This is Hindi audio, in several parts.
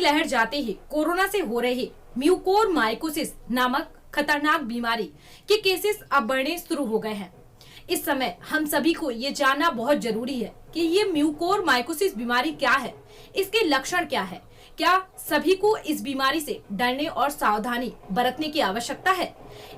लहर जाते ही कोरोना से हो रही म्यूकोरमाइकोसिस नामक खतरनाक बीमारी के केसेस अब बढ़ने शुरू हो गए हैं। इस समय हम सभी को ये जानना बहुत जरूरी है कि ये म्यूकोरमाइकोसिस बीमारी क्या है, इसके लक्षण क्या है, क्या सभी को इस बीमारी से डरने और सावधानी बरतने की आवश्यकता है।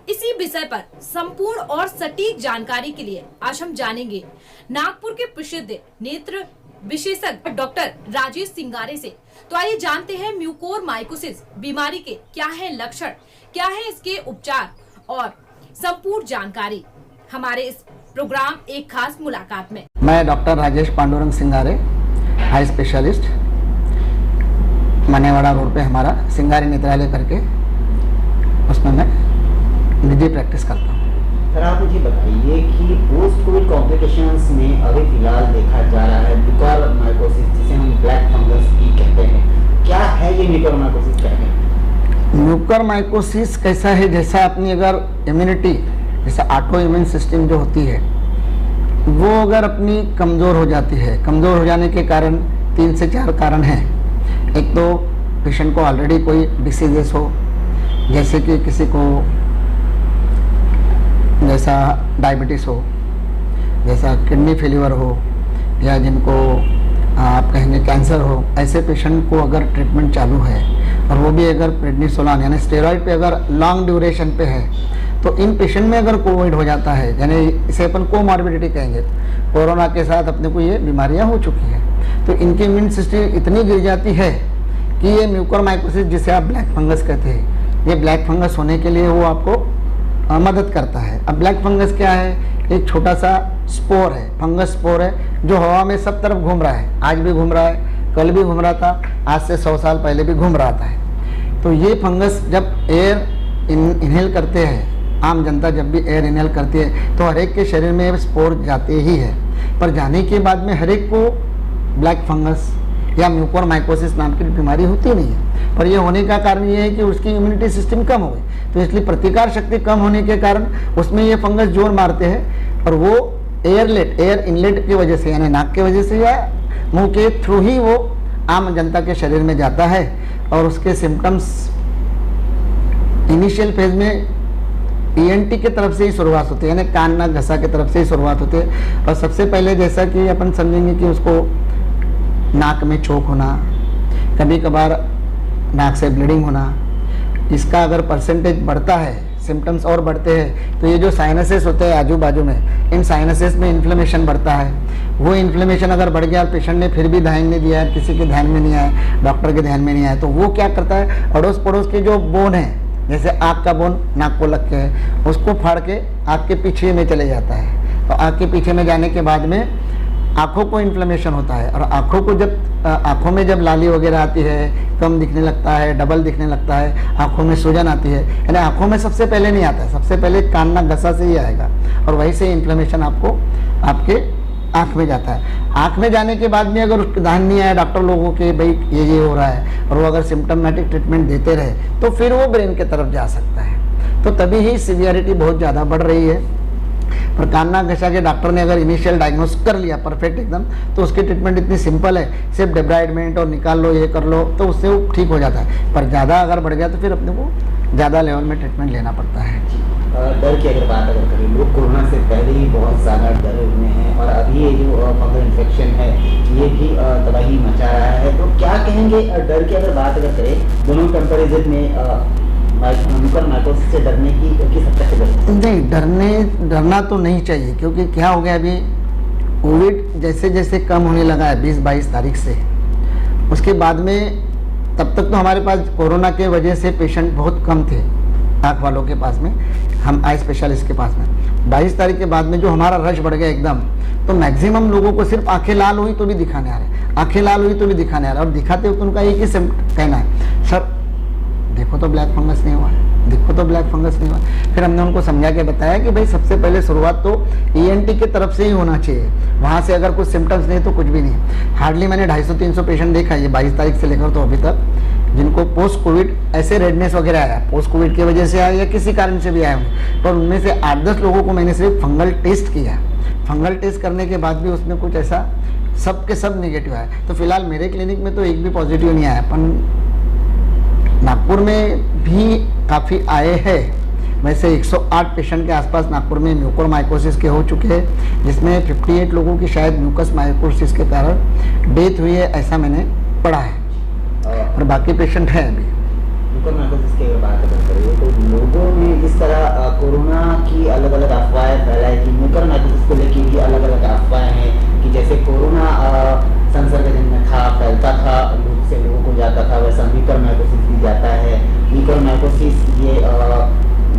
इसी विषय पर संपूर्ण और सटीक जानकारी के लिए आज हम जानेंगे नागपुर के प्रसिद्ध नेत्र विशेषज्ञ डॉक्टर राजेश सिंगारे से। तो आइए जानते हैं म्यूकोरमाइकोसिस बीमारी के क्या है लक्षण, क्या है इसके उपचार और संपूर्ण जानकारी हमारे इस प्रोग्राम एक खास मुलाकात में। मैं डॉक्टर राजेश पांडुरंग सिंगारे, आई स्पेशलिस्ट, मनेवाड़ा रोड पे हमारा सिंगारी नेत्रालय करके उसमें मैं निजी प्रैक्टिस करता हूँ। सर आप मुझे बताइए कि पोस्ट कोविड कॉम्प्लिकेशंस में अभी फिलहाल देखा जा रहा है म्यूकोरमाइकोसिस, जिसे हम ब्लैक फंगस भी कहते हैं। क्या है ये म्यूकोरमाइकोसिस, क्या है? म्यूकोरमाइकोसिस कैसा है, जैसा अपनी अगर इम्यूनिटी, जैसा ऑटो इम्यून सिस्टम जो होती है वो अगर अपनी कमज़ोर हो जाती है, कमज़ोर हो जाने के कारण 3 से 4 कारण हैं। एक तो पेशेंट को ऑलरेडी कोई डिसीजेस हो, जैसे कि किसी को जैसा डायबिटीज़ हो, जैसा किडनी फेल्यूर हो, या जिनको आप कहेंगे कैंसर हो, ऐसे पेशेंट को अगर ट्रीटमेंट चालू है और वो भी अगर प्रेडनिसोलोन यानी स्टेरॉइड पे अगर लॉन्ग ड्यूरेशन पे है, तो इन पेशेंट में अगर कोविड हो जाता है, यानी इसे अपन कोमॉर्बिडिटी कहेंगे, कोरोना के साथ अपने को ये बीमारियां हो चुकी हैं, तो इनकी इम्यून सिस्टम इतनी गिर जाती है कि ये म्यूकोरमाइकोसिस, जिसे आप ब्लैक फंगस कहते हैं, ये ब्लैक फंगस होने के लिए वो आपको मदद करता है। अब ब्लैक फंगस क्या है? एक छोटा सा स्पोर है, फंगस स्पोर है, जो हवा में सब तरफ घूम रहा है। आज भी घूम रहा है, कल भी घूम रहा था, आज से 100 साल पहले भी घूम रहा था। तो ये फंगस जब एयर इनहेल करते हैं, आम जनता जब भी एयर इनहेल करती है, तो हर एक के शरीर में स्पोर जाते ही है, पर जाने के बाद में हर एक को ब्लैक फंगस या म्यूकोरमाइकोसिस नाम की बीमारी होती नहीं है। पर यह होने का कारण ये है कि उसकी इम्यूनिटी सिस्टम कम हो गई, तो इसलिए प्रतिकार शक्ति कम होने के कारण उसमें ये फंगस जोर मारते हैं, और वो एयर इनलेट की वजह से, यानी नाक की वजह से या मुंह के थ्रू ही वो आम जनता के शरीर में जाता है। और उसके सिम्टम्स इनिशियल फेज में ENT की तरफ से ही शुरुआत होती है, यानी कान नाक घसा की तरफ से ही शुरुआत होती है। और सबसे पहले जैसा कि अपन समझेंगे कि उसको नाक में चोक होना, कभी कभार नाक से ब्लीडिंग होना, इसका अगर परसेंटेज बढ़ता है, सिम्टम्स और बढ़ते हैं, तो ये जो साइनसेस होते हैं आजू बाजू में, इन साइनसेस में इन्फ्लेमेशन बढ़ता है। वो इन्फ्लेमेशन अगर बढ़ गया और पेशेंट ने फिर भी ध्यान नहीं दिया है, किसी के ध्यान में नहीं आया, डॉक्टर के ध्यान में नहीं आया, तो वो क्या करता है, अड़ोस पड़ोस के जो बोन है, जैसे आँख का बोन नाक को लग के है, उसको फाड़ के आँख के पीछे में चले जाता है। तो आँख के पीछे में जाने के बाद में आँखों को इन्फ्लेमेशन होता है, और आँखों को जब आँखों में जब लाली वगैरह आती है, कम दिखने लगता है, डबल दिखने लगता है, आँखों में सूजन आती है, यानी आँखों में सबसे पहले नहीं आता है, सबसे पहले कान नाक घसा से ही आएगा, और वहीं से इन्फ्लेमेशन आपको आपके आँख में जाता है। आँख में जाने के बाद में अगर उसका ध्यान नहीं आया डॉक्टर लोगों के, भाई ये हो रहा है, और वो अगर सिम्टमेटिक ट्रीटमेंट देते रहे, तो फिर वो ब्रेन की तरफ जा सकता है। तो तभी ही सीवियरिटी बहुत ज़्यादा बढ़ रही है। पर कान नाक घसा के डॉक्टर ने अगर इनिशियल डायग्नोस कर लिया परफेक्ट एकदम, तो उसकी ट्रीटमेंट इतनी सिंपल है, सिर्फ डेब्राइडमेंट और निकाल लो, ये कर लो, तो उससे वो ठीक हो जाता है। पर ज़्यादा अगर बढ़ गया तो फिर अपने को ज़्यादा लेवल में ट्रीटमेंट लेना पड़ता है। डर की अगर बात करें, लोग कोरोना से पहले ही बहुत ज़्यादा डरे हुए हैं, और अभी ये जो फंगल इन्फेक्शन है ये भी तबाही मचा रहा है, तो क्या कहेंगे डर की अगर बात करें, दोनों कंपेरिजन में म्यूकोरमाइकोसिस से डरने की किस हद तक? नहीं, डरना तो नहीं चाहिए, क्योंकि क्या हो गया, अभी कोविड जैसे जैसे कम होने लगा है 20-22 तारीख से, उसके बाद में तब तक तो हमारे पास कोरोना के वजह से पेशेंट बहुत कम थे आँख वालों के पास में, हम आई स्पेशलिस्ट के पास में। 22 तारीख के बाद में जो हमारा रश बढ़ गया एकदम, तो मैक्सिमम लोगों को सिर्फ आंखें लाल हुई तो भी दिखाने आ रहे, आंखें लाल हुई तो भी दिखाने आ रहे, और दिखाते हुए तो उनका एक ही कहना है, सर देखो तो ब्लैक फंगस नहीं हुआ है, देखो तो ब्लैक फंगस नहीं हुआ। फिर हमने उनको समझा के बताया कि भाई सबसे पहले शुरुआत तो ENT की तरफ से ही होना चाहिए, वहाँ से अगर कुछ सिम्टम्स नहीं तो कुछ भी नहीं। हार्डली मैंने 250-300 पेशेंट देखा है ये 22 तारीख से लेकर तो अभी तक, जिनको पोस्ट कोविड ऐसे रेडनेस वगैरह आया, पोस्ट कोविड की वजह से आया या किसी कारण से भी आया होंगे, पर उनमें से 8-10 लोगों को मैंने सिर्फ फंगल टेस्ट किया। फंगल टेस्ट करने के बाद भी उसमें कुछ ऐसा सब के सब निगेटिव आया। तो फिलहाल मेरे क्लिनिक में तो एक भी पॉजिटिव नहीं आया, पर नागपुर में भी काफ़ी आए हैं। वैसे 108 पेशेंट के आसपास नागपुर में म्यूकोरमाइकोसिस के हो चुके हैं, जिसमें 58 लोगों की शायद म्यूकस माइकोसिस के कारण डेथ हुई है, ऐसा मैंने पढ़ा है। और बाकी पेशेंट हैं अभी। म्यूकोरमाइकोसिस की अगर बात करें तो लोगों ने जिस तरह कोरोना की अलग अलग अफवाहें फैलाई थी, म्यूकोरमाइकोसिस को लेकर भी अलग अलग अफवाहें हैं कि जैसे कोरोना संसर्गजन्य था, फैलता था, लोग से लोगों को जाता था, वैसा म्यूकोरमाइकोसिस भी जाता है। म्यूकोरमाइकोसिस ये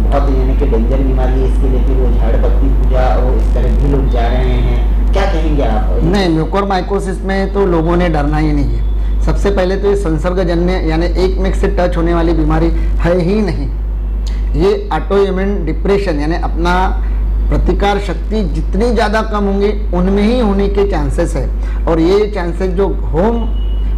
बहुत यानी कि डेंजर बीमारी है, इसके लिए फिर वो झाड़ पत्ती पूजा और इस तरह भी लोग जा रहे हैं, क्या कहेंगे आप? नहीं, म्यूकोरमाइकोसिस में तो लोगों ने डरना ही नहीं है। सबसे पहले तो ये संसर्गजन्य यानी एक में से टच होने वाली बीमारी है ही नहीं। ये ऑटो इम्यून डिप्रेशन यानी अपना प्रतिकार शक्ति जितनी ज़्यादा कम होंगी उनमें ही होने के चांसेस है। और ये चांसेस जो होम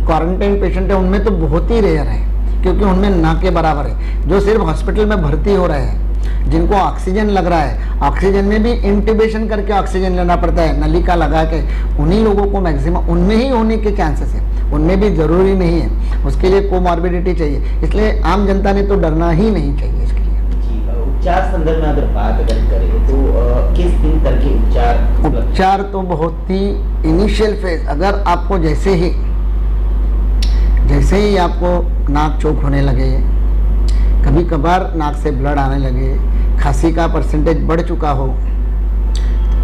क्वारंटाइन पेशेंट है उनमें तो बहुत ही रेयर है, क्योंकि उनमें ना के बराबर है। जो सिर्फ हॉस्पिटल में भर्ती हो रहे हैं, जिनको ऑक्सीजन लग रहा है, ऑक्सीजन में भी इंट्यूबेशन करके ऑक्सीजन लेना पड़ता है, नलिका लगा के, उन्हीं लोगों को मैक्सिमम उनमें ही होने के चांसेस है। उनमें भी जरूरी नहीं है, उसके लिए कोमॉर्बिडिटी चाहिए। इसलिए आम जनता ने तो डरना ही नहीं चाहिए इसके लिए। उपचार संदर्भ में अगर बात करें तो किस दिन तक के उपचार तो बहुत ही इनिशियल फेज, अगर आपको जैसे ही आपको नाक चोक होने लगे, कभी कभार नाक से ब्लड आने लगे, खांसी का परसेंटेज बढ़ चुका हो,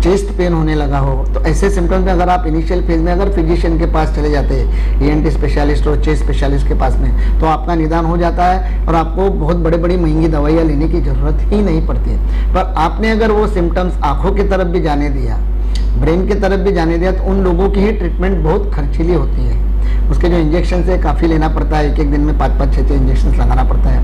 चेस्ट पेन होने लगा हो, तो ऐसे सिम्टम्स में अगर आप इनिशियल फेज में अगर फिजिशियन के पास चले जाते हैं, ईएनटी स्पेशलिस्ट और चेस्ट स्पेशलिस्ट के पास में, तो आपका निदान हो जाता है और आपको बहुत बड़ी बड़ी महंगी दवाइयाँ लेने की ज़रूरत ही नहीं पड़ती है। पर आपने अगर वो सिम्टम्स आँखों की तरफ भी जाने दिया, ब्रेन की तरफ भी जाने दिया, तो उन लोगों की ही ट्रीटमेंट बहुत खर्चीली होती है। उसके जो इंजेक्शन है काफ़ी लेना पड़ता है, एक दिन में 5-5, 6-6 इंजेक्शन लगाना पड़ता है,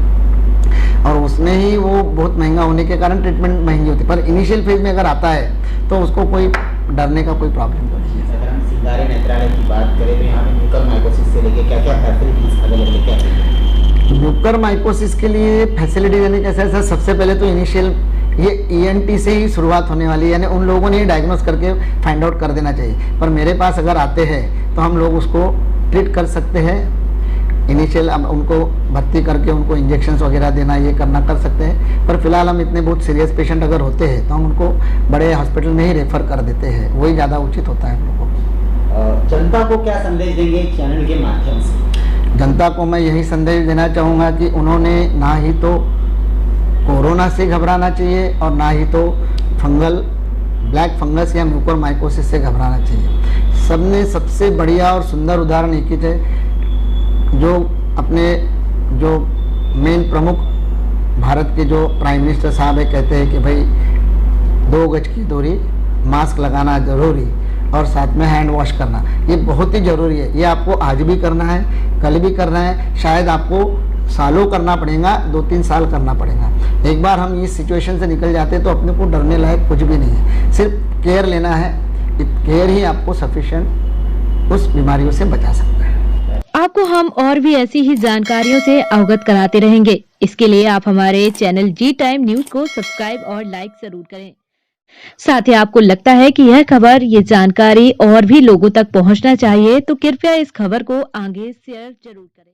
और उसमें ही वो बहुत महंगा होने के कारण ट्रीटमेंट महंगी होती है। पर इनिशियल फेज में अगर आता है तो उसको कोई डरने का कोई प्रॉब्लम नहीं है। अगर हम सिंगारे नेत्रालय की बात करें तो यहाँ पे म्यूकोरमाइकोसिस से लेके क्या क्या फैसिलिटीज अवेलेबल है? म्यूकोरमाइकोसिस के लिए फैसिलिटी यानी कैसे है, सबसे पहले तो इनिशियल ये ईएनटी से ही शुरुआत होने वाली है, यानी उन लोगों ने डायग्नोस करके फाइंड आउट कर देना चाहिए। पर मेरे पास अगर आते हैं तो हम लोग उसको ट्रीट कर सकते हैं। इनिशियल उनको भर्ती करके उनको इंजेक्शंस वगैरह देना, ये करना कर सकते हैं। पर फिलहाल हम इतने बहुत सीरियस पेशेंट अगर होते हैं तो हम उनको बड़े हॉस्पिटल में ही रेफर कर देते हैं, वही ज़्यादा उचित होता है हम लोगों को। जनता को क्या संदेश देंगे चैनल के माध्यम से? जनता को मैं यही संदेश देना चाहूँगा कि उन्होंने ना ही तो कोरोना से घबराना चाहिए और ना ही तो ब्लैक फंगस या म्यूकोरमाइकोसिस से घबराना चाहिए। सबने सबसे बढ़िया और सुंदर उदाहरण एक ही थे, जो अपने जो मेन प्रमुख भारत के जो प्राइम मिनिस्टर साहब है, कहते हैं कि भाई 2 गज की दूरी, मास्क लगाना जरूरी और साथ में हैंड वॉश करना, ये बहुत ही ज़रूरी है। ये आपको आज भी करना है, कल भी करना है, शायद आपको सालों करना पड़ेगा, 2-3 साल करना पड़ेगा। एक बार हम इस सिचुएशन से निकल जाते हैं तो अपने को डरने लायक कुछ भी नहीं है, सिर्फ केयर लेना है। केयर ही आपको सफिशिएंट उस बीमारियों से बचा सकता है। आपको हम और भी ऐसी ही जानकारियों से अवगत कराते रहेंगे। इसके लिए आप हमारे चैनल जी टाइम न्यूज को सब्सक्राइब और लाइक जरूर करें। साथ ही आपको लगता है कि यह खबर, ये जानकारी और भी लोगों तक पहुंचना चाहिए, तो कृपया इस खबर को आगे शेयर जरूर करें।